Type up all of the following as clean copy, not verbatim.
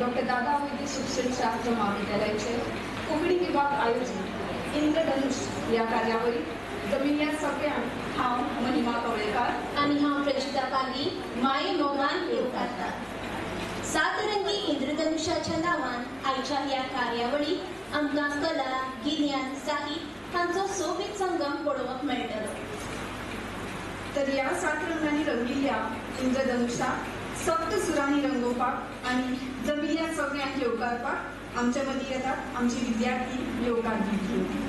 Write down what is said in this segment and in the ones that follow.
Doctor Dada Vaidya शिक्षणशास्त्र महाविद्यालयाचे कोंकणी विभाग आयोजित इंद्रधनुष या कार्यावळीत जमिल्ल्या सगळ्यांक हांव महिमा कवळेकार आणि हांव प्रजिता पागी माये मोगान येवकारतात. सातरंगी इंद्रधनुषाच्या नावान आयच्या ह्या कार्यावळीत आमकां कला, गिन्यान, साहित्य हांचो सोबीत संगम पळोवंक मेळटलो. तर या सात रंगांनी रंगिल्ल्या इंद्रधनुषाक सप्त सुरांनी रंगोवपाक आणि जमिल्ल्या सगळ्यांक येवकारपाक आमच्या मदीं येतात आमचे विद्यार्थी येवकार दिवपी.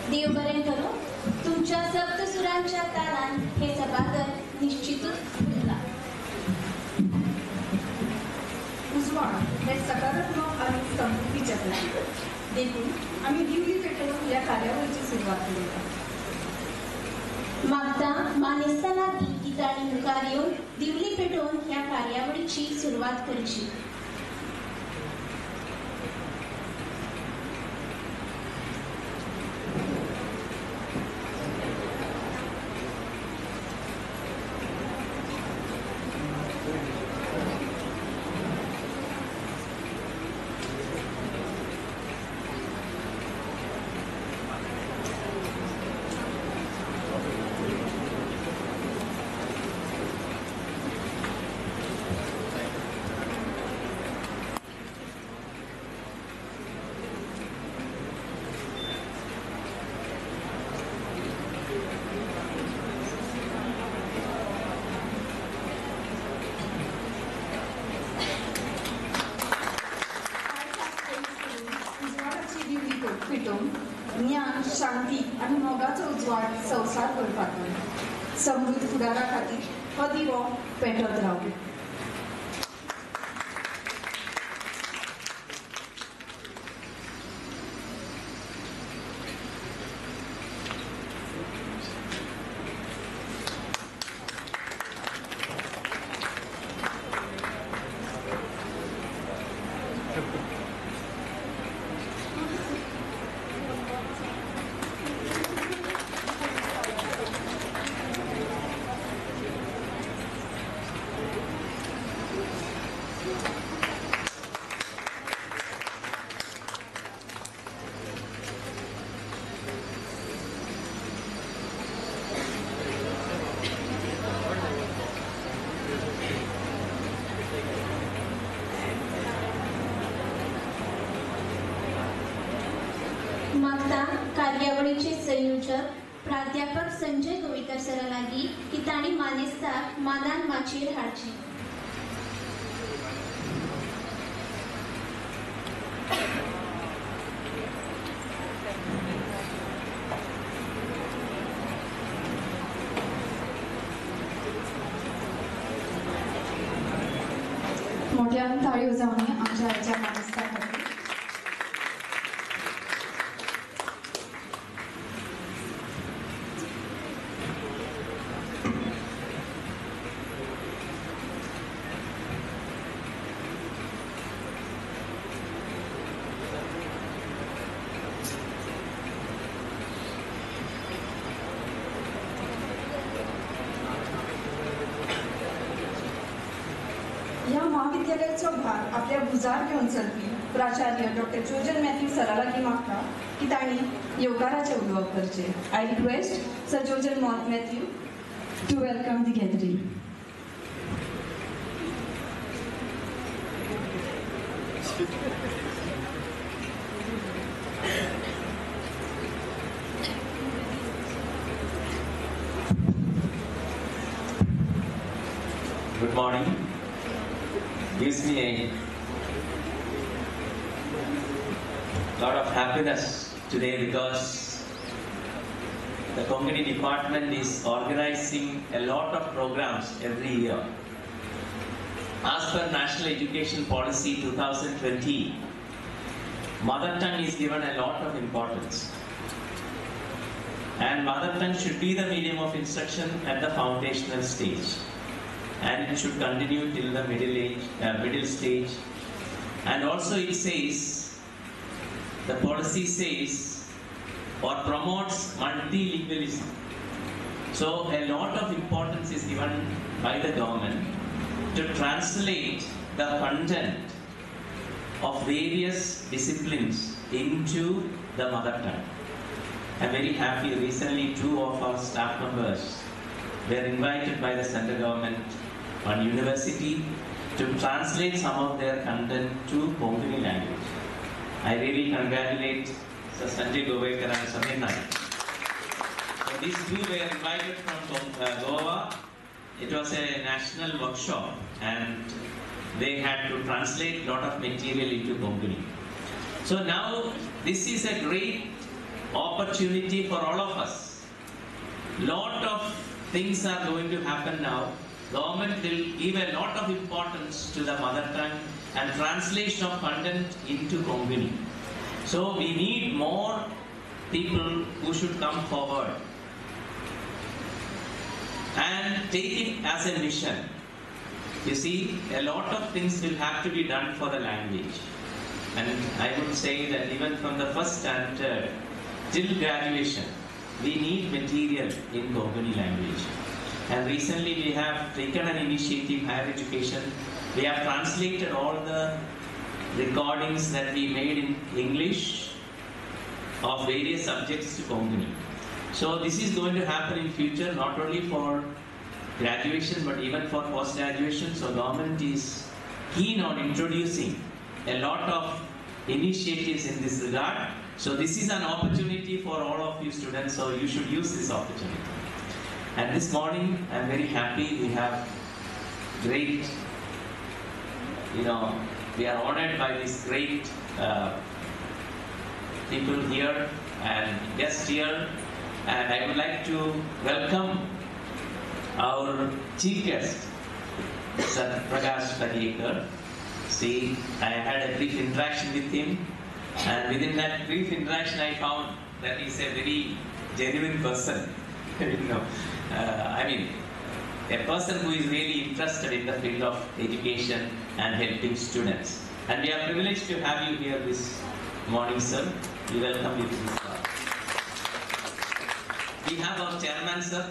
देव बरें करो. तुमच्या सप्तसुरांच्या तालान हे सभागर निश्चितच फुलला. उजवाड हे सकारात्मक आणि समृद्धीचे देखून आम्ही दिवली पेटवून या कार्यावळीची सुरुवात केली. मागता मानेस्ताला गीत आणि मुखार येऊन दिवली पेटोवन ह्या कार्यावळीची सुरुवात करची. पेटवून ज्ञान, शांती आणि मोगाचो उजवाड संसार करपाक समृद्ध फुडारा खातीर हो दिवो पेटत रावो. मागता कार्यावळीचे संयोजक प्राध्यापक संजय गोवेकर सरा लागी की ताणी मानेस्ताक मानान माचयेर हाडचे. मोठ्या ताळयो जावनी आमच्या आईच्या मानेस्ताक खातीर. ह्या महाविद्यालयाचो भार आपल्या भुजार घेवन चलपी प्राचार्य डॉक्टर जोजन मॅथ्यू सरा लागी मागता की तांणी येवकाराचे उलोवप करचे. I request sir Jojan Mathew to welcome the gathering. Good morning. Gives me a lot of happiness today because the Konkani department is organizing a lot of programs every year. As per National Education Policy 2020, mother tongue is given a lot of importance. And mother tongue should be the medium of instruction at the foundational stage. And it should continue till the middle stage. And also it says, the policy says, or promotes multilingualism. So a lot of importance is given by the government to translate the content of various disciplines into the mother tongue. I'm very happy recently 2 of our staff members were invited by the central government on university to translate some of their content to Konkani language. I really congratulate Sir Sanjay Govekar and Samir Naik. So these two were invited from Goa. It was a national workshop and they had to translate a lot of material into Konkani. So now this is a great opportunity for all of us. Lot of things are going to happen now. Government will give a lot of importance to the mother tongue and translation of content into Konkani. So we need more people who should come forward and take it as a mission. You see, a lot of things will have to be done for the language. And I would say that even from the first standard till graduation, we need material in Konkani language. And recently we have taken an initiative, higher education. We have translated all the recordings that we made in English of various subjects to Konkani. So this is going to happen in future, not only for graduation but even for post-graduation. So government is keen on introducing a lot of initiatives in this regard. So this is an opportunity for all of you students, so you should use this opportunity. And this morning, I'm very happy we have great, we are honored by these great people here and guests here. And I would like to welcome our chief guest, Sir Prakash Padiyekar. See, I had a brief interaction with him, and within that brief interaction I found that he's a very genuine person. A person who is really interested in the field of education and helping students. And we are privileged to have you here this morning, sir. We welcome you to this talk. We have our chairman, sir.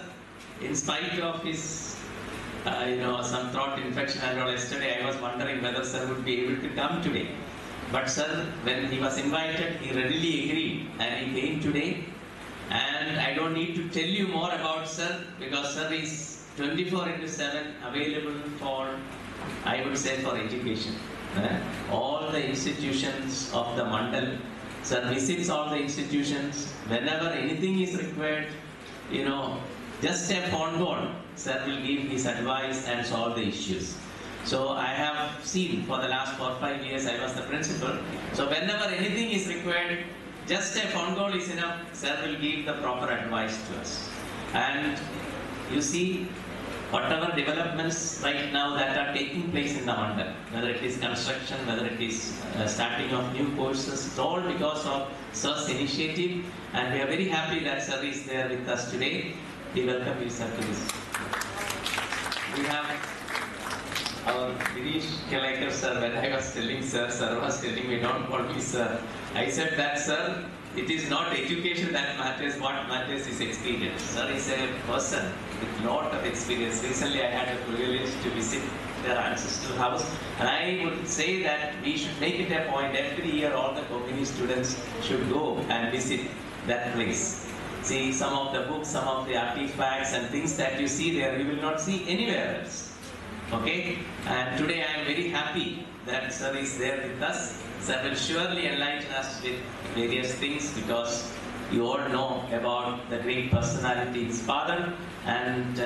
In spite of his, some throat infection and all, yesterday I was wondering whether sir would be able to come today. But sir, when he was invited, he readily agreed and he came today. And I don't need to tell you more about sir, because sir is 24/7 available for, I would say, for education. All the institutions of the Mandal, sir visits all the institutions. Whenever anything is required, just a phone call, sir will give his advice and solve the issues. So I have seen for the last 4 or 5 years, I was the principal. So whenever anything is required, just a phone call is enough. Sir will give the proper advice to us. And you see, whatever developments right now that are taking place in the Mandal, whether it is construction, whether it is starting of new courses, it's all because of sir's initiative. And we are very happy that sir is there with us today. We welcome you, sir, to this. We have our Girish Kelekar, sir. When I was telling sir, sir was telling me, don't call me sir. I said that, sir, it is not education that matters. What matters is experience. Sir is a person with a lot of experience. Recently, I had the privilege to visit their ancestral house. And I would say that we should make it a point. Every year, all the Konkani students should go and visit that place. See some of the books, some of the artifacts and things that you see there, you will not see anywhere else. Okay? And today I am very happy that sir is there with us. Sir will surely enlighten us with various things, because you all know about the great personality, his father, and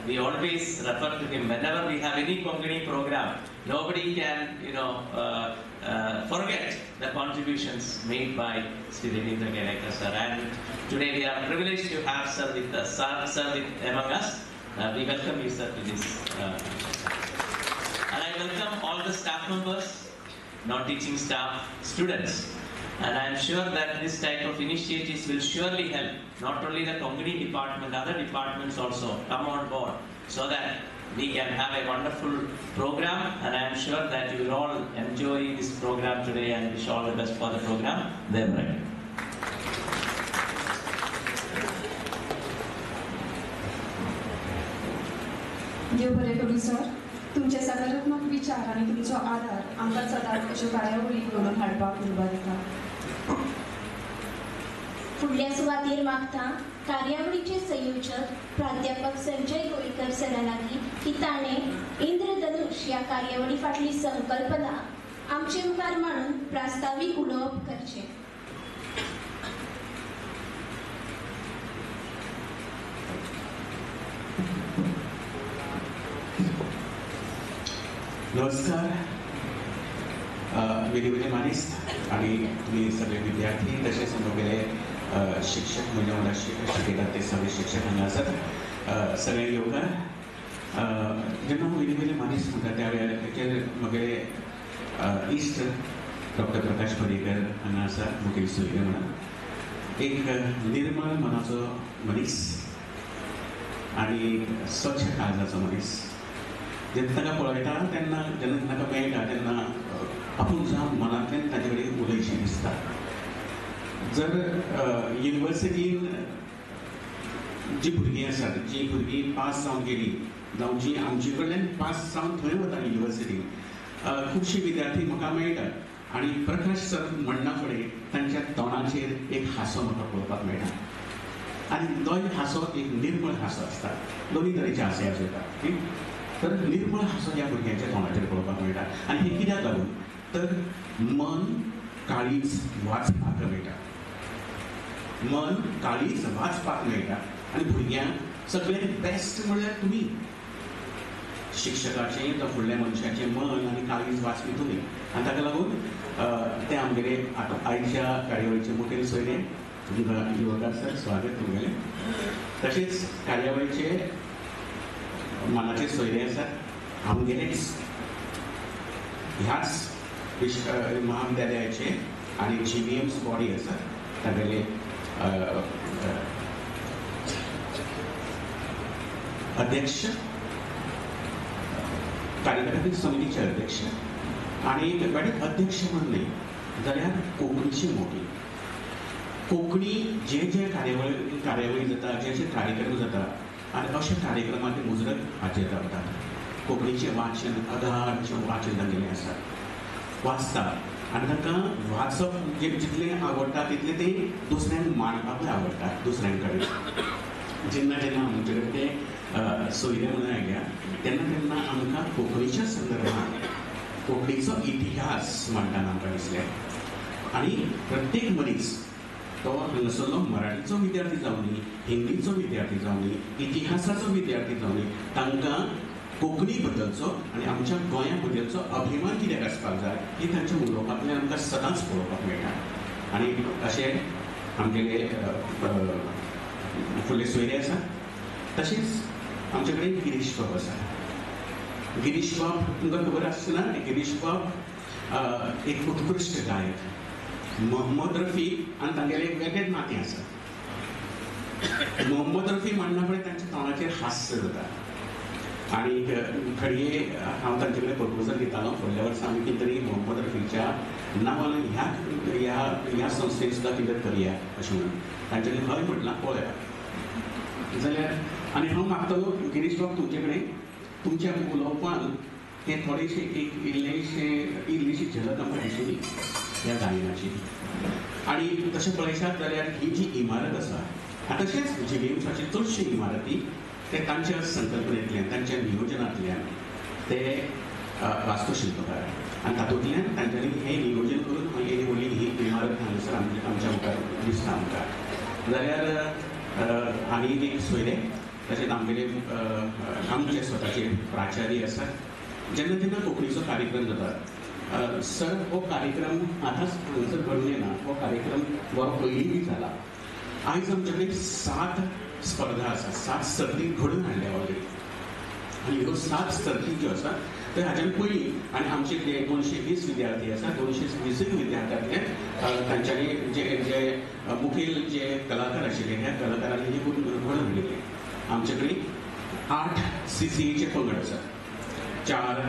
we always refer to him whenever we have any Konkani program. Nobody can, forget the contributions made by Sri Devendra Kelekar, sir. And today we are privileged to have sir with us, sir among us. We welcome you, sir, to this. And I welcome all the staff members, non-teaching staff, students. And I am sure that this type of initiatives will surely help not only the Konkani department, other departments also come on board, so that we can have a wonderful program. And I am sure that you will all enjoy this program today, and wish all the best for the program. Thereby. देव बरें करूं sir. तुमचे सकारात्मक विचार आणि तुमचो आदार आमकां सदांच अश्यो कार्यावळी घडोवन हाडपाक उर्बा दिता. फुडल्या सुवातेर मागता कार्यावळीचे संयोजक प्राध्यापक संजय गोयकर सरा लागीं की ताणें इंद्रधनुष ह्या कार्यावळी फाटली संकल्पना आमचे मुखार मांडून प्रास्ताविक उलोवप करचें. नमस्कार. वेगवेगळे मानिस्त आणि तुम्ही सगळे विद्यार्थी तसेच सगळे शिक्षक म्हणजे मला शिकयतात ते सगळे शिक्षक हांगा आसात. सगळ्यांक येवकार. जेन्ना वेगवेगळे मानिस्त म्हणटा त्या वेळार म्हगे इश्ट डॉक्टर प्रकाश पर्येकर हांगा आसा मुखेल सोयरे म्हणून एक निर्मळ मनाचो मनीस आनी स्वच्छ काळजाचो मनीस. जेन्ना ताका पळयता तेन्ना जेन्ना ताका मेळटा तेन्ना आपूण जावन मनांतल्यान ताचे कडेन उलयचें दिसता. जर युनिवर्सिटीन जी भुरगीं आसात, जी भुरगीं पास जावन गेलीं जावं जी आमचे कडल्यान पास जावन थंय वता युनिवर्सिटीन, खुबशे विद्यार्थी म्हाका मेळटात आनी प्रकाश सर म्हणना फुडें तांच्या तोंडाचेर एक हांसो म्हाका पळोवपाक मेळटा. आनी तो एक हांसो एक निर्मळ हांसो आसता. दोनी तरेचे हांसे आसतात. तर निर्मळ हांसो ह्या भुरग्यांच्या तोंडाचेर पळोवपाक मेळटा. आनी हे कित्याक लागून तर मन काळीज वाचपाक मेळटा. मन काळीज वाचपाक मेळटा आनी भुरग्यांक सगळ्यांत बेस्ट म्हणल्यार तुमी. शिक्षकाचें तो फुडल्या मनशाचें मन आनी काळीज वाचपी तुमी. आनी ताका लागून ते आमगेले आयच्या कार्यावळीचे मुखेल सोयरे युवकार सर, स्वागत तुमगेलें. तशेंच कार्यावळीचे मानाचे सोयरे आसात आमगेलेच ह्याच महाविद्यालयाचे आनी GVM's बॉडी आसा तागेले अध्यक्ष, कार्यकारी समितीचे अध्यक्ष आणि गटाचे अध्यक्ष म्हणून न्ही जाल्यार कोंकणीची मोठी. कोंकणी जे कार्यावळी जाता, जे कार्यक्रम जाता आनी अशा कार्यक्रमांची मुजरत हाचेर रावता. कोंकणीचें वाचन अगाधशें वाचन तांगेलें आसा. वाचतात आनी तांकां वाचप जितलें आवडटा तितलें तें दुसऱ्यांक मांडपाकूय आवडटा दुसऱ्यां कडेन. जेन्ना जेन्ना आमचे कडेन ते सोयरे म्हणून आयल्या तेन्ना आमकां कोंकणीच्या संदर्भांत कोंकणीचो इतिहास म्हणटाना आमकां दिसलें. आनी प्रत्येक मनीस तो हांगासरलो मराठीचो विद्यार्थी जावं न्ही, हिंदीचो विद्यार्थी जावं न्ही, इतिहासाचो विद्यार्थी जावं न्ही, तांकां कोंकणी बद्दलचो आनी आमच्या गोंया बद्दलचो अभिमान कित्याक आसपाक जाय ही तांच्या उलोवपांतल्यान आमकां सदांच पळोवपाक मेळटा. आनी अशें आमगेले फुडले सोयरे आसा. तशेंच आमचे कडेन गिरीश बाब आसा. गिरीश बाब तुमकां खबर आसना, गिरीश बाब एक उत्कृश्ट गायक. मोहम्मद रफी आनी तांगेलें एक वेगळेंच नातें आसा. मोहम्मद रफी म्हणना फुडें तांच्या तोंडाचेर हास्य जाता. आनी घडये हांव तांचे कडेन प्रपोजल दितालो फुडल्या वर्सा आमी कितें तरी मोहम्मद रफीच्या नांवान ह्या संस्थेन सुद्दां कितें करया अशें म्हणून. तांचे कडेन हय म्हटलां पळया जाल्यार. आनी हांव मागतलो गिरीश बाब तुमचे कडेन तुमच्या उलोवपान हें थोडेशें एक इल्लीशी झलक आमकां दिसून ह्या गायनाची. आनी तशें पळयशात जाल्यार ही जी इमारत आसा तशेंच GVM'साचे चडशे इमारती ते तांच्या संकल्पनेंतल्यान तांच्या नियोजनांतल्यान ते वास्तुशिल्पकार आनी तातूंतल्यान तांच्यांनी हें नियोजन करून येदी व्हडली ही इमारत हांगासर आमच्या मुखार दिसता आमकां. जाल्यार आनी एक सोयरे तशेंच आमगेले आमचे स्वताचे प्राचार्य आसात. जेन्ना जेन्ना कोंकणीचो कार्यक्रम जाता सर हो कार्यक्रम आतांच हांगासर घडले ना, हो कार्यक्रम बरो पयलीं बी जाला. आयज आमचे कडेन 7 स्पर्धा आसा, 7 सर्ती घडून हाडल्या ऑलरेडी. आनी ह्यो 7 सर्ती ज्यो आसा त्यो हाच्यान पयलीं आनी आमचे जे 220 विद्यार्थी आसा 220 विद्यार्थ्यांतले तांच्यांनी जे मुखेल जे कलाकार आशिल्ले ह्या कलाकारांनी हे घडून हाडिल्ले. आमचे कडेन 8 CCAचे पंगड आसात. 4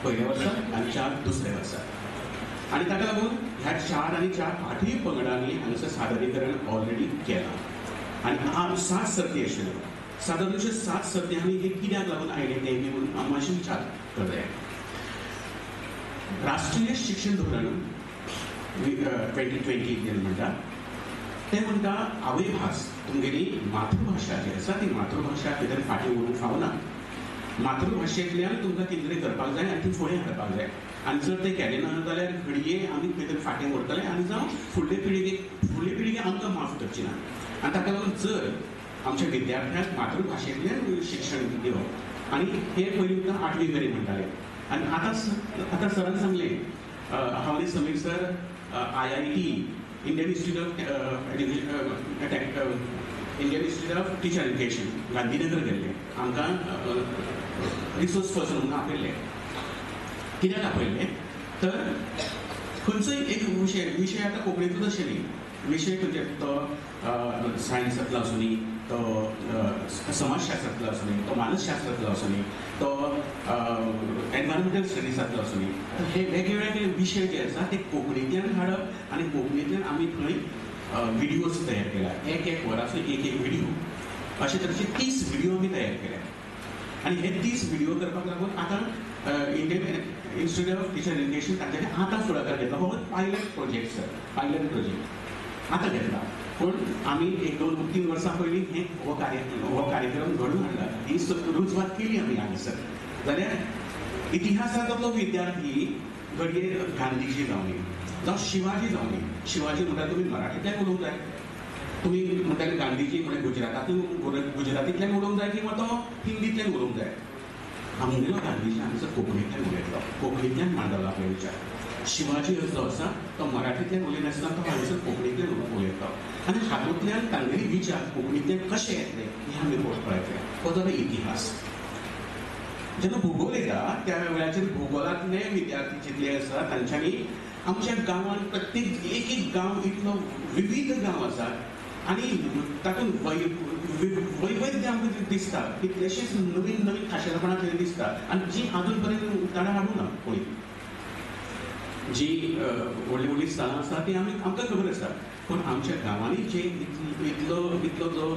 पयल्या वर्सा आनी 4 दुसऱ्या वर्सा. आनी ताका लागून ह्या 4 आनी 4 8 पंगडांनी हांगासर सादरीकरण ऑलरेडी केलां. आनी 7 सर्ती आशिल्ल्यो. सादारणशे 7 सर्त्यांनी हे कित्याक लागून आयले ते बी म्हणून मातशें विचार करया. राष्ट्रीय शिक्षण धोरण 2020 जेन्ना म्हणटा ते म्हणटा आवयभास तुमगेली मातृभाशा जी आसा ती मातृभाशा भितर फाटीं उरूंक फावना. मातृभाशेंतल्यान तुमकां कितें तरी करपाक जाय आनी ती फुडें हाडपाक जाय. आनी जर तें केलें ना जाल्यार घडये आमी खंय तरी फाटीं उरतले आनी जावं फुडले पिळगेक आमकां माफ करची ना. आनी ताका लागून जर आमच्या विद्यार्थ्यांक मातृभाशेंतल्यान शिक्षण दिवप आनी हे पयलीं उदक 8वी मेरेन म्हणटाले. आनी आतां सरान सांगलें हांव आनी Sameer sir IIT Indian institute of teacher education Gandhinagar गेल्ले. आमकां रिसोर्स पर्सन म्हणून आपयल्ले. कित्याक आपयल्ले तर खंयचोय एक विशय आता कोंकणीतूच अशें न्ही, विशय खंयचे तो सायन्सांतलो आसूं न्ही, तो समाजशास्त्रांतलो आसूं न्ही, तो मानसशास्त्रांतलो आसूं न्ही, तो एनवायरमेंटल स्टडीजांतलो आसूं न्ही, हे वेगवेगळे विशय जे आसा ते कोंकणींतल्यान हाडप आनी कोंकणींतल्यान आमी थंय व्हिडिओज तयार केला. एक वराचो एक व्हिडिओ, अशे तरेचे 30 व्हिडिओ आमी तयार केल्या. आनी हे 30 व्हिडिओ करपाक लागून आतां Indian institute of teacher education तांच्यानी आतां फुडाकार घेतला. हो pilot project sir, pilot project आतां घेतला. पूण आमी 1-2-3 वर्सां पयलीं हो कार्यक्रम घडोवन हाडला, ही रुजवात केली आमी हांगासर. जाल्यार इतिहासांतलो विद्यार्थी घडये गांधीजी जावं जावं शिवाजी जावं, शिवाजी म्हणटा तुमी मराठींतल्यान उलोवंक जाय, तुमी म्हणटाले गांधीजी म्हणजे गुजरातींतल्यान उलोवंक जाय किंवा तो हिंदींतल्यान उलोवंक जाय. आमगेलो गांधीजी हांगासर कोंकणींतल्यान उलयतलो, कोंकणींतल्यान मांडलो आपले विचार. शिवाजी जो आसा तो मराठींतल्यान उलयनासतना तो हांगासर कोंकणींतल्यान उलयतलो. आनी हातूंतल्यान तांगेले विचार कोंकणींतल्यान कशे येतले हे आमी पळयतले. हो जालो इतिहास. जेन्ना भुगोल येता त्या वेळाचेर भुगोलांतले विद्यार्थी जितले आसा तांच्यांनी आमच्या गांवांत प्रत्येक एक गांव इतलो विविध गांव आसात आनी तातूंत वैविध्य आमकां दिसता, कितलेशेच नवीन नवीन खाशेलपणां थंय दिसता आनी जी आजून पर्यंत उक्ताडां हाडूं ना कोणी. जी व्हडली व्हडली स्थळां आसा ती आमकां खबर आसा, पूण आमच्या गांवांनी जे इतलो जो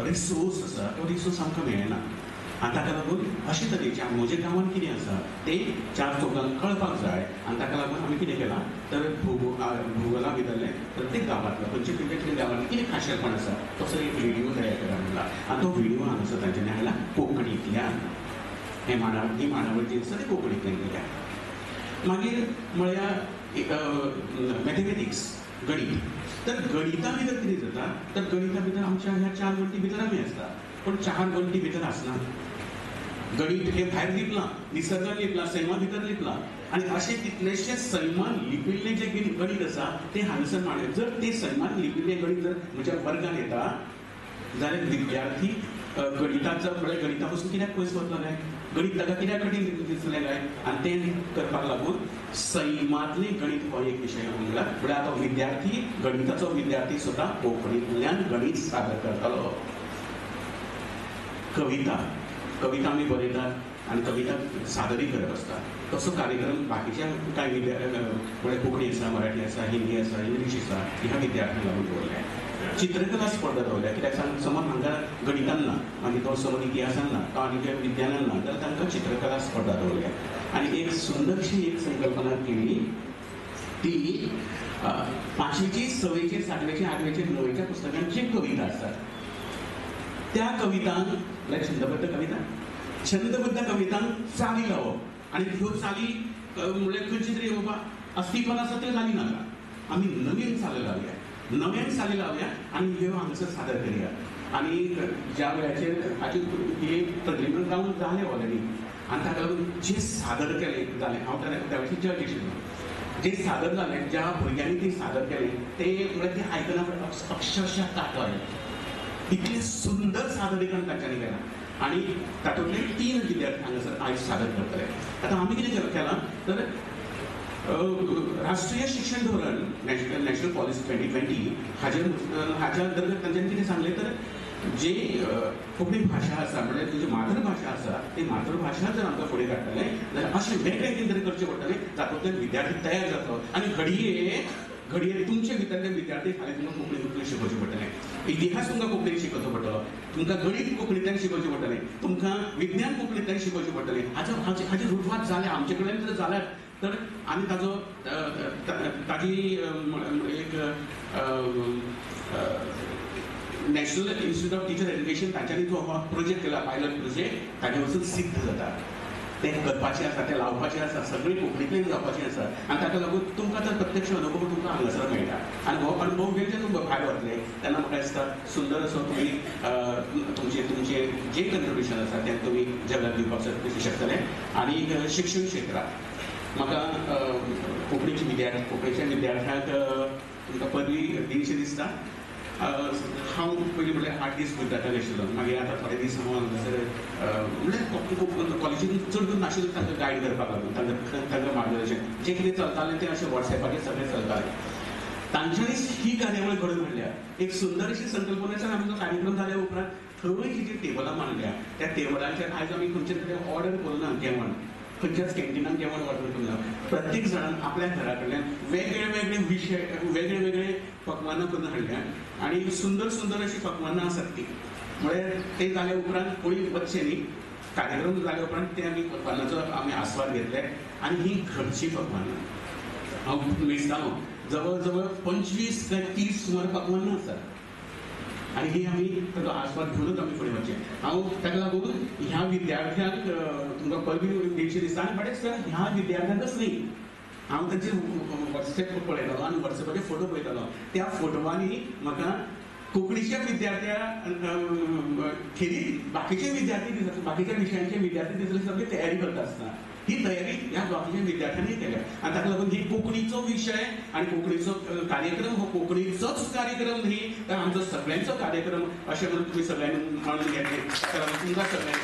रिसोर्स आसा तो रिसोर्स आमकां मेळना. आनी ताका लागून अशे तरेचे म्हज्या गांवांत कितें आसा तें 4 चौगांक कळपाक जाय. आनी ताका लागून आमी कितें केलां तर भुगोला भितरले प्रत्येक गांवांतलो खंयचे गांवांतले कितें खाशेलपण आसा तसो एक व्हिडिओ तयार करा म्हणला. आनी तो व्हिडिओ हांगासर तांच्यांनी हाडला कोंकणींतल्यान. ही मांडावळ जी आसा ती कोंकणींतल्यान केल्या. मागीर म्हळ्यार मॅथमॅटिक्स, गणित. तर गणिता भितर कितें जाता तर गणिता भितर आमच्या ह्या 4 गणिती भितर आमी आसता, पूण 4 गणिती भितर आसना. गणित हे भायर लिपलां, निसर्गान लिपलां, सैमा भितर लिपलां आनी अशे कितलेशे सैमान लिपिल्ले जे गणित आसा ते हांगासर मांडले. जर ते सैमान लिपिल्ले गणित जर म्हज्या वर्गान येता जाल्यार विद्यार्थी गणिताचो म्हळ्यार गणिता पासून कित्याक पयस वतले, गणित ताका कित्याक कठीण दिसलें काय. आनी तें करपाक लागून सैमांतलें गणित हो एक विशय म्हणल्यार आतां विद्यार्थी गणिताचो विद्यार्थी सुद्दां कोंकणींतल्यान गणित सादर करतलो. कविता आमी बरयतात आनी कविता सादरी करप आसता. तसो कार्यक्रम बाकीच्या कांय म्हळ्यार कोंकणी आसा, मराठी आसा, हिंदी आसा, इंग्लीश आसा ह्या विद्यार्थ्यांक लागून दवरल्या. चित्रकला स्पर्धा दवरल्या, कित्याक समज हांगा गणितान ना मागीर तो समज इतिहासान ना तो आनी विज्ञानान ना जाल्यार तांकां चित्रकला स्पर्धा दवरल्या. आनी एक सुंदरशी एक संकल्पना केली ती 5वीची, 6वीची, 7वीची, 8वीची, 9वीच्या पुस्तकांची कविता आसतात त्या कवितांक म्हळ्यार छंदबद्ध कवितांक चाली लावप आनी ह्यो चाली म्हळ्यार खंयची तरी बाबा अस्तित्वान आसा त्यो चाली नाका, आमी नवीन चाली लावया आनी ह्यो हांगासर सादर करया. आनी ज्या वेळाचेर हाची ही प्रक्रिया जावन जालें ऑलरेडी आनी ताका लागून जे सादर केलें जालें, हांव त्या वेळाचेर जज आशिल्लो, जे सादर जालें ज्या भुरग्यांनी ती सादर केलें ते म्हळ्यार ते आयकना अक्षरशः ताटले. इतलें सुंदर सादरीकरण तांच्यांनी केलां आनी तातूंतले 3 विद्यार्थी हांगासर आयज सादर करतले. आतां आमी कितें केलां तर राष्ट्रीय शिक्षण धोरण नॅशनल पॉलिसी 2020 हाच्या अंतर्गत तांच्यांनी कितें सांगलें तर जे कोंकणी भाशा आसा म्हळ्यार तुजी मातृभाशा आसा ती मातृभाशा जर आमकां फुडें काडटले जाल्यार अशें वेगळें कितें करचें पडटलें तातूंतल्यान विद्यार्थी तयार जातलो आनी घडये तुमचे भितरले विद्यार्थी फाल्यां तुमकां कोंकणीतून शिकोवचें पडटलें, इतिहास तुमकां कोंकणीन शिकोवचो पडटलो, तुमकां गणित कोंकणींतल्यान शिकोवचें पडटलें, तुमकां विज्ञान कोंकणींतल्यान शिकोवचें पडटलें. हाजी रुजवात जाल्या आमचे कडेन जर जाल्यार तर आमी ताजी एक national institute of teacher education तांच्यांनी जो हो प्रोजेक्ट केला पायलट प्रोजेक्ट ताचे वचून सिद्ध जाता. ते करपाचें आसा, ते लावपाचें आसा, सगळें कोंकणींतल्यान जावपाचें आसा आनी ताका लागून तुमकां तर प्रत्यक्ष अनुभव तुमकां हांगासर मेळटा. आनी हो अनुभव घेवन जेन्ना तुमकां भायर वतले तेन्ना म्हाका दिसता सुंदर असो तुमी तुमचे जे कंट्रिब्युशन आसा तें तुमी जगाक दिवपाक शकतले. आनी शिक्षण क्षेत्रांत म्हाका कोंकणीच्या विद्यार्थ्यांक तुमकां पदवी दिवची दिसता. हांव पयलीं म्हणल्यार 8 दीस गुजराताक आशिल्लो मागीर आतां थोडे दीस हांव हांगासर म्हणल्यार कॉलेजींत चड करून नाशिल्लो तांकां गायड करपाक लागून तांकां मार्गदर्शन जें कितें चलतालें तें अशें वॉट्सॅपाचेर सगळें चलतालें. तांच्यांनीच ही कार्यावळ घडोवन हाडल्या. एक सुंदर अशी संकल्पनेच्यान आमचो कार्यक्रम जाल्या उपरांत थंय जी टेबलां मांडल्या त्या टेबलांचेर आयज आमी खंयचे कडेन ऑर्डर करूना जेवण, खंयच्याच कॅन्टिनान जेवण ऑर्डर करूना. प्रत्येक जाणान आपल्या घरा कडल्यान वेगळे वेगळे विशय वेगळे वेगळे पक्वानां करून हाडल्या आनी सुंदर सुंदर अशी पक्वानां आसात ती. म्हळ्यार ते जाल्या उपरांत कोणी वचचें न्ही. कार्यक्रम जाल्या उपरांत ते आमी पक्वानाचो आमी आस्वाद घेतले आनी ही घरची पक्वानां. हांव मेजतालों जवळ जवळ 25 काय 30 सुमार पक्वानां आसात आनी ही आमी ताचो आस्वाद घेवनूच आमी फुडें वचचें. हांव ताका लागून ह्या विद्यार्थ्यांक तुमकां पयलीं देवची दिसता आनी बरेंच ह्या विद्यार्थ्यांकच न्ही, हांव तांचे वॉट्सॅप पळयतालो आनी वॉट्सॅपाचेर फोटो पळयतालो. त्या फोटोवांनी म्हाका कोंकणीच्या विद्यार्थ्या खेरीत बाकीचे विद्यार्थी दिसता, बाकीच्या विशयांचे विद्यार्थी दिसले सगळे तयारी करता आसतना ही तयारी ह्या बाकीच्या विद्यार्थ्यांनी केल्या आनी ताका लागून ही कोंकणीचो विशय आनी कोंकणीचो कार्यक्रम हो कोंकणीचोच कार्यक्रम न्ही तर आमचो सगळ्यांचो कार्यक्रम अशें म्हणून तुमी सगळ्यांनी मानून घेतले. ताका लागून तुमकां सगळ्यांक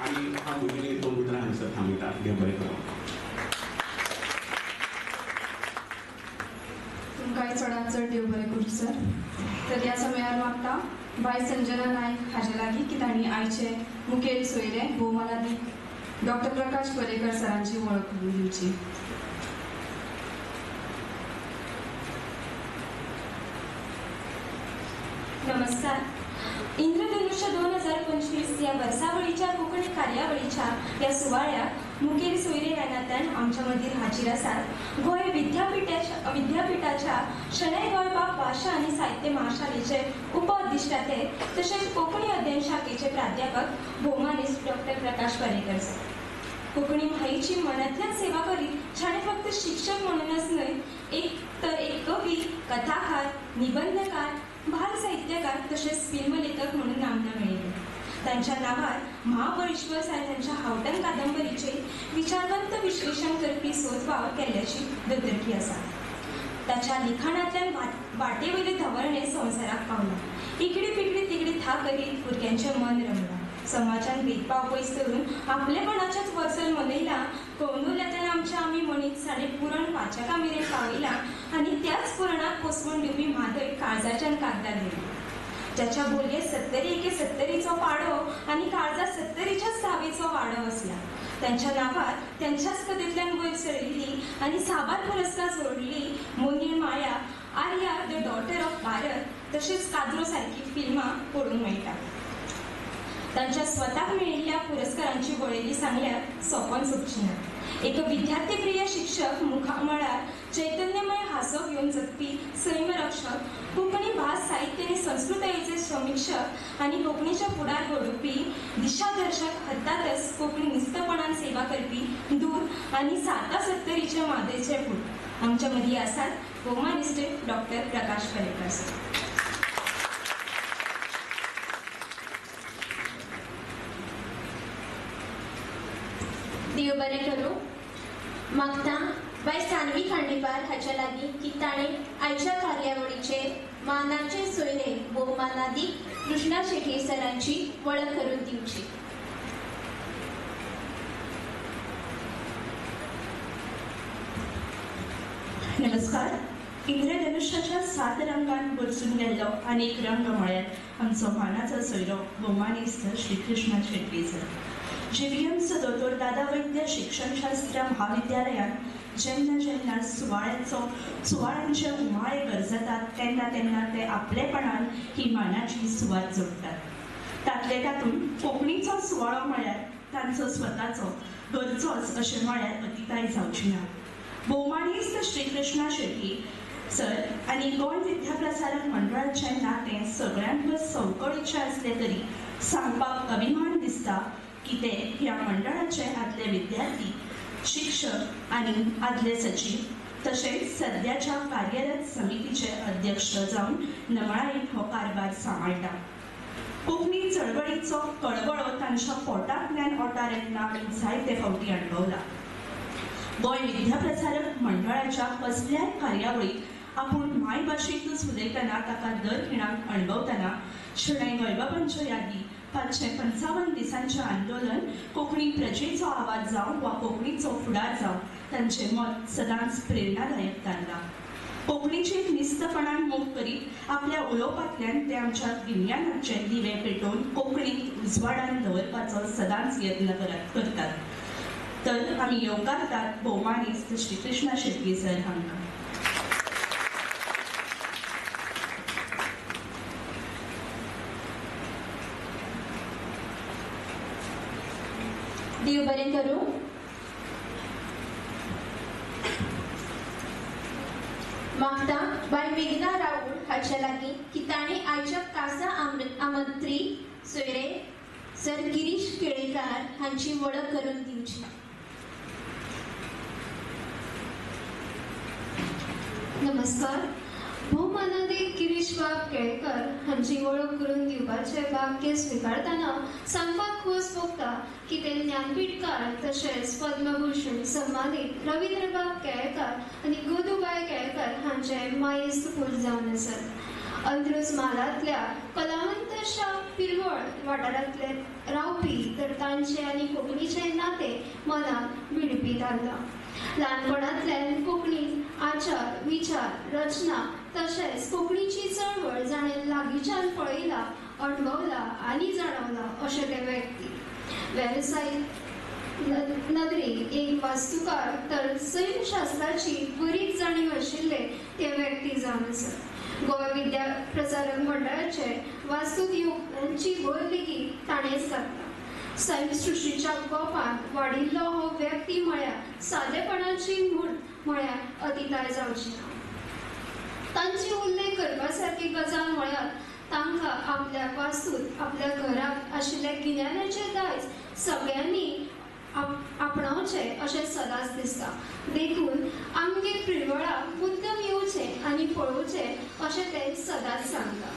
आनी हांव म्हजी 2 उतरां हांगासर थांबयता. देव बरें करूं. तुमकांय चडांत चड देव बरें करूं सर. तर ह्या समयार मागता बाय संजना नायक हाजे लागीं की तांणी आयचे मुखेल सोयरे भोवमानादीक डॉक्टर प्रकाश पर्रेकर सरांची वळख करून दिवची. नमस्कार. इंद्रधनुष्य 2025 या वर्सावळीच्या कोंकणी कार्यावळीच्या या सुवाळ्याक मुखेल सोयरे ह्या नात्यान आमच्या मदीं हाजीर आसात गोंय विद्यापीठाच्या शणै गोंयबाब भाशा आनी साहित्य महाशालेचे उपअधिष्ठाते तशेंच कोंकणी अध्ययन शाखेचे प्राध्यापक भौमानिस्ट डॉक्टर प्रकाश पर्रेकर सर. कोंकणी मायेची मनांतल्यान सेवा करीत ताणें फक्त शिक्षक म्हणूनच न्हय एक कवी, कथाकार, निबंधकार, बाल साहित्यकार तसेच फिल्म लेखक म्हणून नामना मेळयली. तांच्या नावार महाबळेश्वर साहित्याच्या हावटन कादंबरीचे विचारवंत विश्लेशण करपी सोदवाव केल्ल्याची दोतोरकी आसा. ताच्या लिखाणांतल्यान वाटेवयले धवळणे संवसाराक पावला. इकडे पिकडे तिकडे था करीत भुरग्यांचें मन रमलां. समाजान भेदभाव पयस करून आपलेपणाच्याच वर्सल मनयला. कळून आमच्या आमी म्हणीत साडे पुरण वाचका मेरेन पावयला आनी त्याच पुरणाक पोसवण दिवपी म्हादय काळजाच्यान कागदार दिली. ज्याच्या बोलये 70 पाडो आनी काळजा 70च्याच धावेचो वाडो आसला. त्यांच्या नावार त्यांच्याच कथेंतल्यान वयर सरलेली आनी साबार पुरस्कार जोडलेली मोहीण माया, Arya the daughter of Bharat तशेंच काद्रो सारकी फिल्मां पळोवंक मेळटा. तांच्या स्वताक मेळिल्ल्या पुरस्कारांची वळेरी सांगल्यार सोंपोन सोंपची ना. एक विद्यार्थीप्रिय शिक्षक, मुखामळार चैतन्यमय हांसो घेवन जगपी सैमरक्षक, कोंकणी भास साहित्य आनी संस्कृतायेचे समीक्षक आनी कोंकणीच्या फुडार घडोवपी दिशादर्शक हद्दातच कोंकणी निस्तपणान सेवा करपी दूर आनी 70 मादेचे फूट आमच्या मदीं आसात भौमानिस्ट डॉक्टर प्रकाश पर्रेकर सर. देव बरें करूं. मागता बाय सानवी खांडेपार हाच्या लागीं की ताणें आयच्या कार्यावळीचे मानाचे सोयरे भोवमानादीक कृष्णा शेट्ये सरांची वळख करून दिवची. नमस्कार. इंद्रधनुष्याच्या 7 रंगांत बरसून गेल्लो अनेक रंग म्हळ्यार आमचो मानाचो सोयरो भौमानिस्त श्रीकृष्णा शेट्ये सर. JVMचं दोतोर दादा वैद्य शिक्षणशास्त्र महाविद्यालयात जेन्ना सुवाळ्यांचे उमाळे गरजतात तेन्ना ते आपलेपणान ही मानाची सुवात जोडटात. तातूंत कोंकणीचो सुवाळो म्हळ्यार तांचो स्वताचो घरचोच अशें म्हळ्यार अतिताय जावची ना. भौमानिस्त श्रीकृष्णा शेट्ये सर आनी गोंय विद्याप्रसारक मंडळाचें नातें सगळ्यांक सवकळीचें असलें तरी सांगपाक अभिमान दिसता की ते ह्या मंडळाचे आदले विद्यार्थी, शिक्षक आनी आदले सचिव तशेंच सद्याच्या कार्यरत समितीचे अध्यक्ष जावन नमळाईन हो कारभार सांबाळटा. कोंकणी चळवळीचो कळवळो तांच्या पोटांतल्यान ओंटार येतना आनी जायते फावटी अणभवला. गोंय विद्याप्रसारक मंडळाच्या कसल्याय कार्यावळीक आपूण माय भाशेंतूच उलयतना ताका दर खिणाक अणभवतना शणै गोंयबाबांच्यो यादी 555 दिसांचें आंदोलन कोंकणी प्रजेचो आवाज जावं वा कोंकणीचो फुडार जावं तांचें मत सदांच प्रेरणादायक थारलां. कोंकणीचेर निस्तपणान मोग करीत आपल्या उलोवपांतल्यान ते आमच्या गिन्यानाचे दिवे पेटोवन कोंकणीक उजवाडान दवरपाचो सदांच यत्न करतात. तर आमी येवकारतात भोवमानीस्त श्री कृष्णा शेटये सर हांकां. देव बरें करूं. मागता बाय मेघना राऊळ हाचे लागीं की ताणें आयच्या कासा आमंत्री सोयरे सर गिरीश केळेकार हांची वळख करून दिवची. नमस्कार. भोवमानादी गिरीश बाब केळेकर हांची वळख करून दिवपाचे भाग्य स्वीकारतना सांगपाक खोस भोगता की ते ज्ञानपीठकार तशेंच पद्मभूषण सन्मानीत रवींद्र बाब केळेकार आनी गोदूबाई केळेकर हांचे मायेस्त पूत जावन आसात. अंत्रुज म्हालांतल्या कलावंतशा पिरवळ वाठारांतले रावपी तर तांचे आनी कोंकणीचें नातें मनाक भिडपी थारलां. ल्हानपणांतल्यान कोंकणींत आचार विचार रचना तशेंच कोंकणीची चळवळ जाणें लागींच्यान पळयला अणभवला आनी जाणवला अशे ते व्यक्ती. वेवसायीक नदरेक एक वास्तुकार तर सैमशास्त्राची बरीच जाणीव आशिल्ले ते व्यक्ती जावन आसात. गोवा विद्या प्रसारक मंडळाचे वास्तूक युगांची भर लेगीत ताणेंच घातला. सैमसृश्टीच्या गोपांत वाडिल्लो हो व्यक्ती म्हळ्यार सादेपणाची म्हूण म्हळ्यार अतिताय जावची ना. तांची उल्लेख करपा सारकी गजाल म्हळ्यार तांकां आपल्या वास्तूंत आपल्या घराक आशिल्ले गिन्यानाचें दायज सगळ्यांनी आपणावचें अशें सदांच दिसता. देखून आमगे पिरवळाक मुद्दम येवचें आनी पळोवचें अशें ते सदांच सांगता.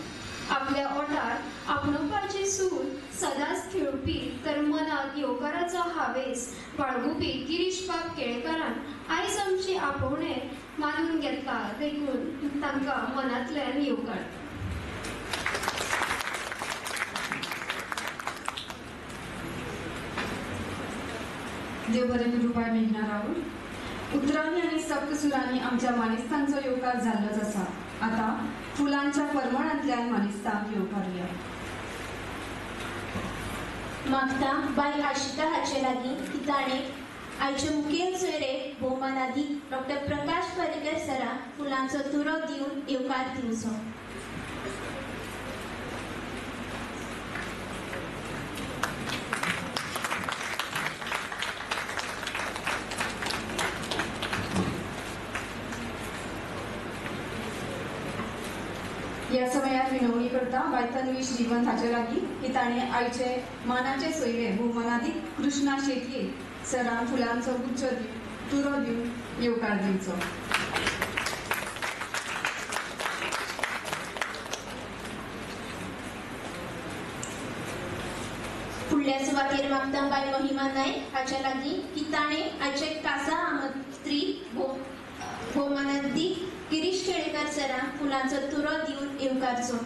आपल्या ओठार आपणोवपाची सूर सदांच खेळपी तर मनात येवकाराचो हावेस बाळगुपी गिरीश बाब केळेकारान आयज आमची आपोवणें मानून घेतला. देखून तांकां मनांतल्यान येवकारता. देव बरें करूं बाय मेघना राऊळ. उतरांनी आनी सप्तसुरांनी आमच्या मानेस्तांचो येवकार जाल्लोच आसा. आतां फुलांच्या परमळांतल्यान मानेस्तांक येवकारुया. मागता बाय आशिता हाचे लागीं की ताणें आयचे मुखेल सोयरे भोवमानादी डॉक्टर प्रकाश पर्रीकर सराक फुलांचो तुरो दिवन येवकार दिवचो. ह्या समयार विनवणी करता बाय तन्वी श्रीवंत हाचे लागीं की ताणें आयचे मानाचे सोयरे भोवमानादी कृष्णा शेटये सरांक फुलांचो गुच्छ तुरो दिवन येवकार दिवचो. फुडल्या सुवातेर मागता बाय महिमा नायक हाचे लागीं की ताणें आयचे कासा आमंत्री भोवमानादी गिरीश केळेकर सरांक फुलांचो तुरो दिवन येवकारचो.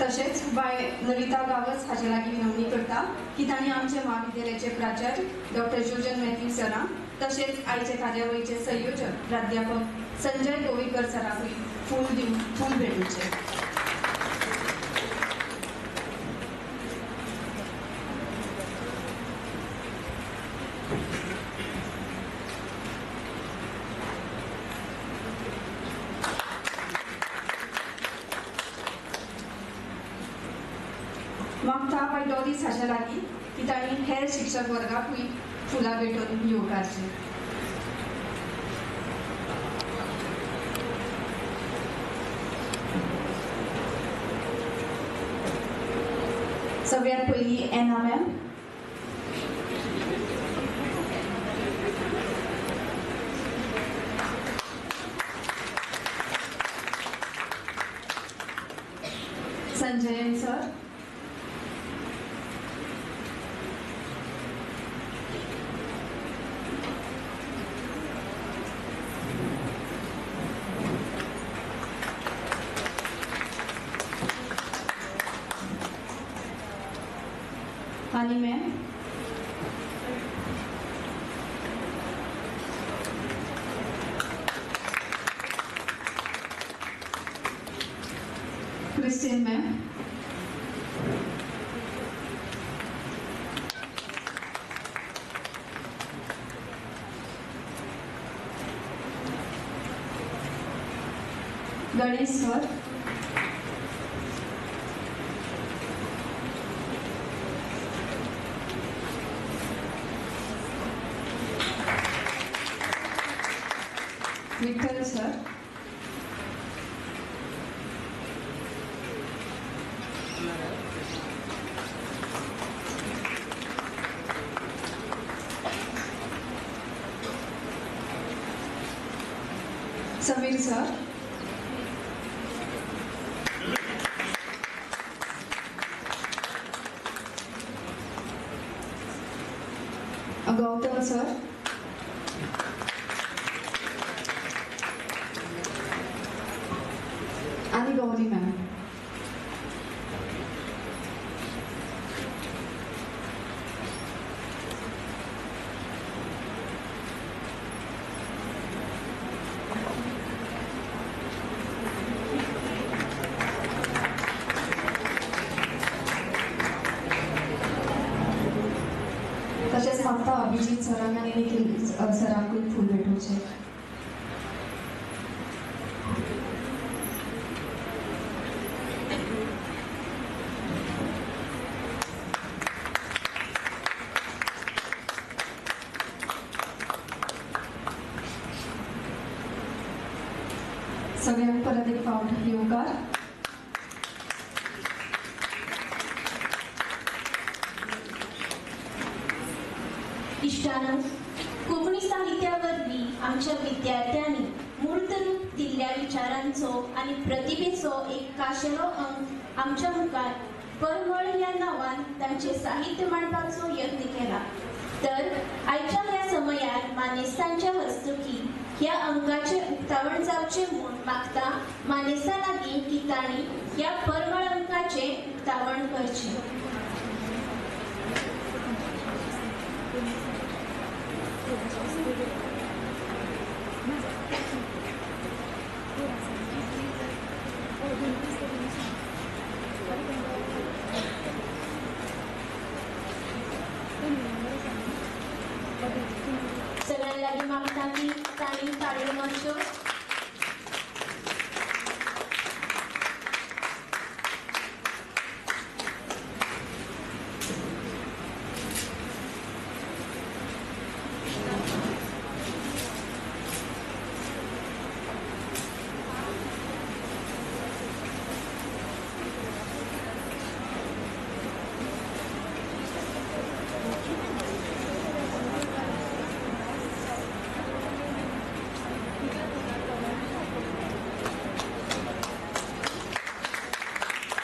तशेंच बाय नविता गावस हाचे लागीं विनवणी करता की तांणी आमचे महाविद्यालयाचे प्राचार्य डॉक्टर जोजन मॅथ्यू सरांक तशेंच आयचे कार्यावळीचे संयोजक प्राध्यापक संजय गोवेकर सरांकूय फूल दिवन फूल भेटोवचें. मागता बाय डॉलीस हाचे लागीं की तांणी हेर शिक्षक वर्गाकूय फुलां भेटोवन येवकारचें. सगळ्यात पयलीं एना मॅम. संजयन सर, आणि ma'am Christine ma'am, Ganesh sir, Vitthal sir, Sameer sir, Gautam sir, आणि गौरी मॅम. તસેજ માતા અભિજીત સરાંગાની સરાંકુલ ફૂલ બેઠું છે. सगळ्यांना परत एक पाऊल योगार. इष्टानो, कोंकणी साहित्यावरवी आमच्या विद्यार्थ्यांनी मूर्त रूप दिल्ल्या विचारांचो आणि प्रतिभेचो एक काशेलो अंक आमच्या मुखार परमळ ह्या नांवान तांचे साहित्य मांडपाचो यत्न केला. तर आयच्या ह्या समयार मानेस्तांच्या हस्तुकी ह्या अंकाचे उक्तावण जावचे म्हूण मागता मानेस्ता लागीं की तांणी ह्या परमळ अंकाचे उक्तावण करचें. सगळ्यांना लागीं मागता की तांणी ताळयो मारच्यो.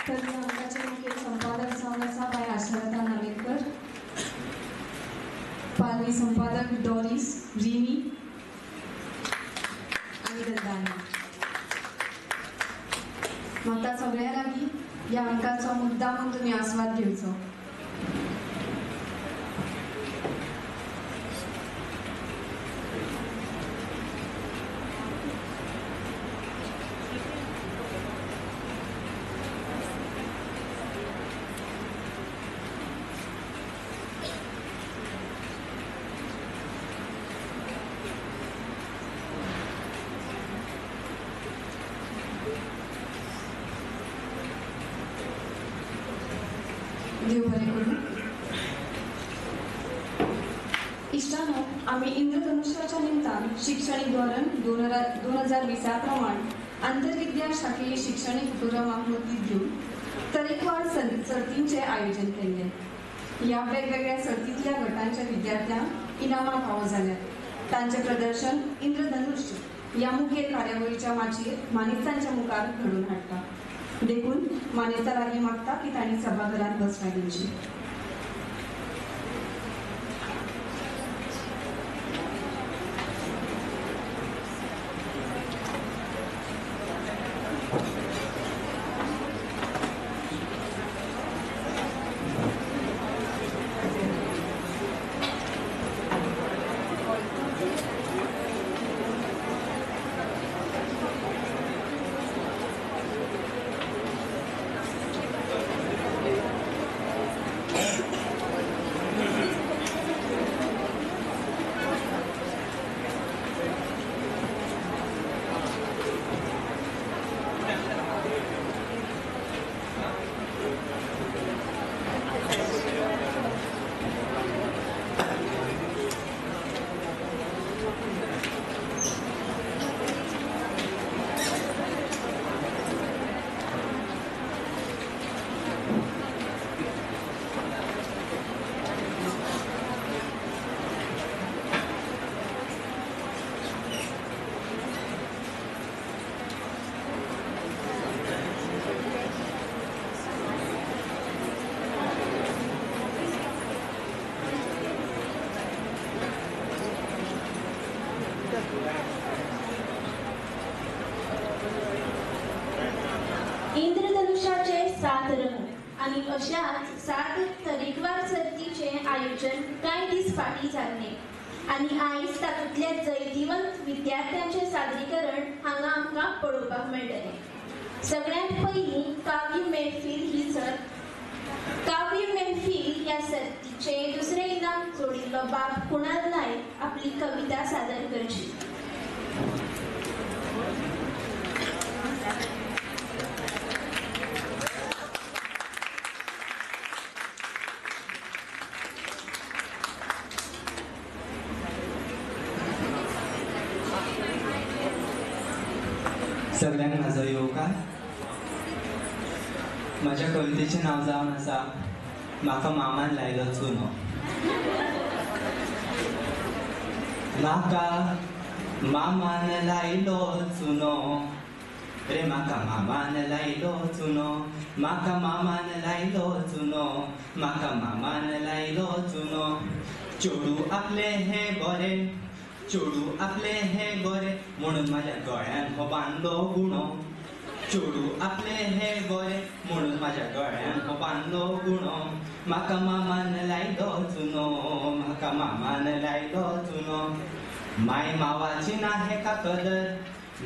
तर या अंकाचे मुख्य संपादक सहसा बाय आशालता नामेकर, पालवी संपादक डॉरिस, रिमी आणि दत्तानी. माता सगळ्या लागीं या अंकाचो मुद्दा म्हणून तुम्ही आस्वाद घेवचो. देव बरे करू. इष्टानो, आम्ही इंद्रधनुष्याच्या निमतान शैक्षणिक धोरण 2020 प्रमाण आंतरविद्या शाखेय शैक्षणिक उपक्रमाक मतीत घेऊन तरेकवार सर्तींचे आयोजन केले. या वेगवेगळ्या सर्तींतल्या गटांच्या विद्यार्थ्यांक इनामां फावो जाल्यात. तांचे प्रदर्शन इंद्रधनुष्य या मुखेल कार्यावळीच्या माचयेर मानेस्तांच्या मुखार घडोवन हाडटा. देखून मानेस्तार आज्ञा मागता की तांणी सभाघरात बसणा दिवची. इंद्रधनुष्याचे 7 रंग आणि अशाच 7 तरेकवार सर्तीचे आयोजन कांय दीस फाटीं जाल्ले आणि आयज तातूंतल्या जैतिवंत विद्यार्थ्यांचे सादरीकरण हांगा आमकां पळोवपाक मेळटलें. सगळ्यांत पयलीं काव्य मैफिल ही सर्त. काव्य मैफिल ह्या सर्तीचे दुसरे इनाम जोडिल्लो बाब कुणाल नायक आपली कविता सादर करची. सगळ्यांक म्हाजो येवकार. म्हज्या कवितेचें नांव जावन आसा म्हाका मामान लायलो चुनो. म्हाका मामान लायलो चुनो रे, म्हाका मामान लायलो चुनो, म्हाका मामान लायलो चुनो, म्हाका मामान लायलो चुनो. चोडू आपले हे बरे, चोडू आपले हे बरे म्हणून म्हाज्या गळ्यान हो बांदलो गुणो. चोडू आपले हे बरे म्हणून म्हाज्या गळ्यान हो बांदलो गुणो. म्हाका मामान लायलो चुनो, म्हाका मामान लायलो चुनो. माय मावाची ना हेका कदर,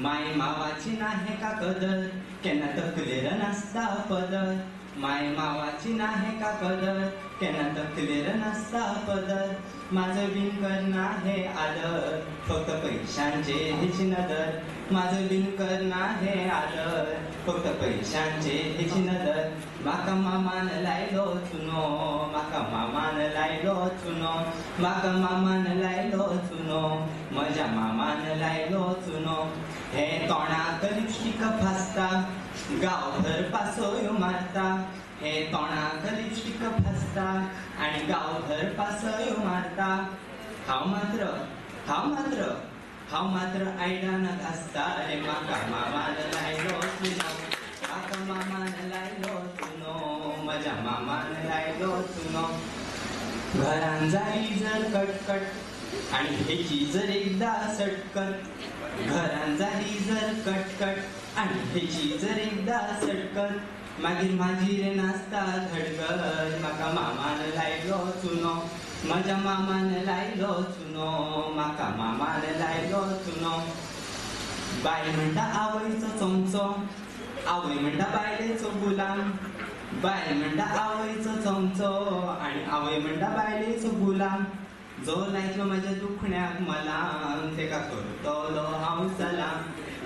माय मावाची ना हेका कदर, केन्ना तकलेर नासता पदर. माय मावाची ना हेका कदर, केन्ना तकलेर नासता पदर. माझो बीन करना हे आदर, फक्त पैशांचे हेची नदर. माझो बीन करना हे आदर, फक्त पैशांचे हेची नदर. म्हाका मामान लायलो चुनो, म्हाका मामान लायलो चुनो, म्हाका मामान लायलो चुनो, म्हज्या मामान लायलो चुनो. हे तोंडाक लिपस्टीक फासता, गांवभर पासोयो मारता. हे तोंडाक लिपस्टीक फासता आनी गांवभर पासोयो मारता. हांव मात्र आयडनाक आसता रे. म्हाका मामान लायलो चुनो, म्हाका मामान लायलो चुनो, म्हज्या मामान लायलो चुनो. घरान जाली जर कटकट आनी हेची जर एकदा सटकट. घरान जाली जर कटकट आनी हेची जर एकदा सटकट. मागीर म्हाजी रे नासता धडगत. म्हाका मामान लायलो चुनो, म्हज्या मामान लायलो चुनो, म्हाका मामान लायलो चुनो. बाय म्हणटा आवयचो चमचो, आवय म्हणटा बायलेचो गुलाम. बाय म्हणटा आवयचो चमचो आनी आवय म्हणटा बायलेचो गुलाम. जो लायतलो म्हाज्या दुखण्याक मलाम, तेका करतलो हांव सलाम.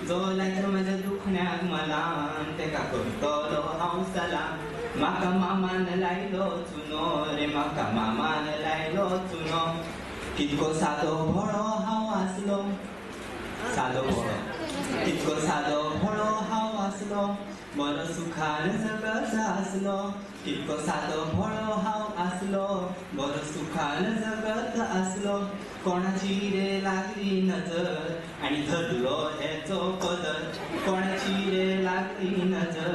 जो लायतलो म्हाज्या दुखण्याक मलाम, तेका करतलो हांव सलाम. म्हाका मामान लायलो चुनो रे, म्हाका मामान लायलो चुनो. कितको सादो भोळो हांव आसलो, सादो भोळो, कितको सादो भोळो हांव आसलो. बरो सुखान जगत आसलो कितको सादो भोळो हांव आसलो बरो सुखान जगत आसलो कोणाची रे लागली नजर आनी धरलो हेचो पदर कोणाची रे लागली नजर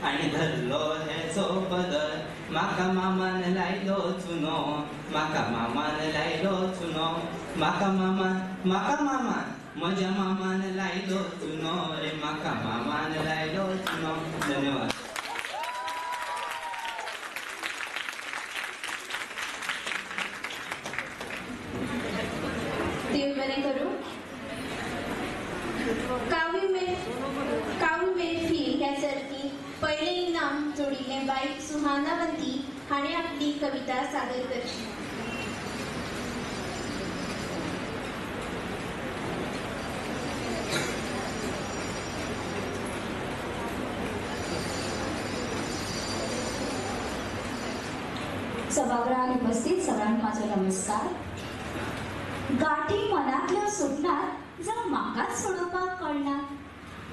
आनी धरलो हेचो पदर म्हाका मामान लायलो चुनो म्हाका मामान लायलो चुनो म्हाका मामान म्हज्या मामान लायलो चुनो रे म्हाका मामान लायलो चुनो. धन्यवाद. देव बरें करूं. कावी मेहफील ह्या सर्तीत पयलें इनाम जोडिल्लें बायक सुहानावंती हाणें आपली कविता सादर करची. सभागृहात उपस्थित सगळ्यांक माझो नमस्कार. गाठी मनांतल्यो सुटणार जावं म्हाकाच सोडोवपाक कळना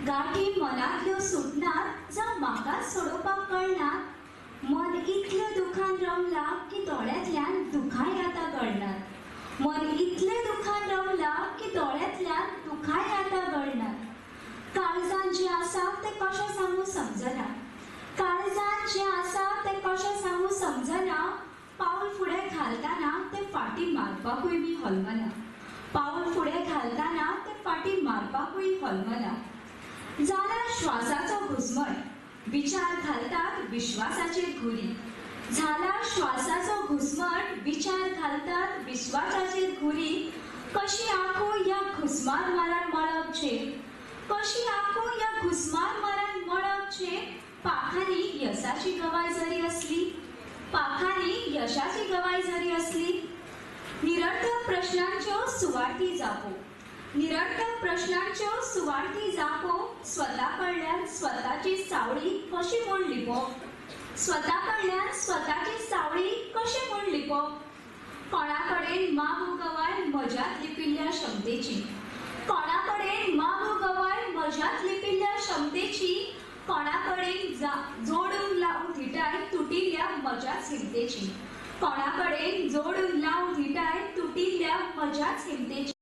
गाठी मनांतल्यो सुटणार जावं म्हाकाच सोडोवपाक कळना मन इतलें दुखान रमला की दोळ्यांतल्यान दुखाय आतां गळनात मन इतलें दुखान रमला की दोळ्यांतल्यान दुखाय आतां गळनात. काळजान जें आसा तें कशें सांगू समजना काळजान जें आसा तें कशें सांगू समजना पाऊल फुडें घालतना तें फाटीं मारपाकूय बी हलमना पाऊल फुडें घालतना तें फाटीं मारपाकूय हलमना. जाल्यार श्वासाचो घुस्मट विचार घालतात विश्वासाचेर घुरी जाल्यार श्वासाचो घुस्मट विचार घालतात विश्वासाचेर घुरी. कशी आखू ह्या घुस्मार मारान मळबचे कशी आखू ह्या घुस्मार मारान मळबचे पाखांनी यशाची गवाय जरी असली पाखांनी यशाची गवाय जरी असली. निरर्थक प्रश्नांच्यो सुवार्थी जापो निरर्थक प्रश्नांच्यो सुवार्थी जापो स्वता कडल्यान स्वताची सावळी कशी म्हूण लिपोवप स्वता कडल्यान स्वताची सावळी कशी म्हूण लिपोवप. कोणा कडेन मागू गवाय म्हज्यात लिपिल्ल्या क्षमतेची कोणा कडेन मागू गवाय म्हज्यात लिपिल्ल्या क्षमतेची कोणा कडेन जोडून लावून धिटाय तुटिल्ल्या म्हज्याच हिमतेची कोणा कडेन जोडून लावून धिटाय तुटिल्ल्या म्हज्याच हिमतेची.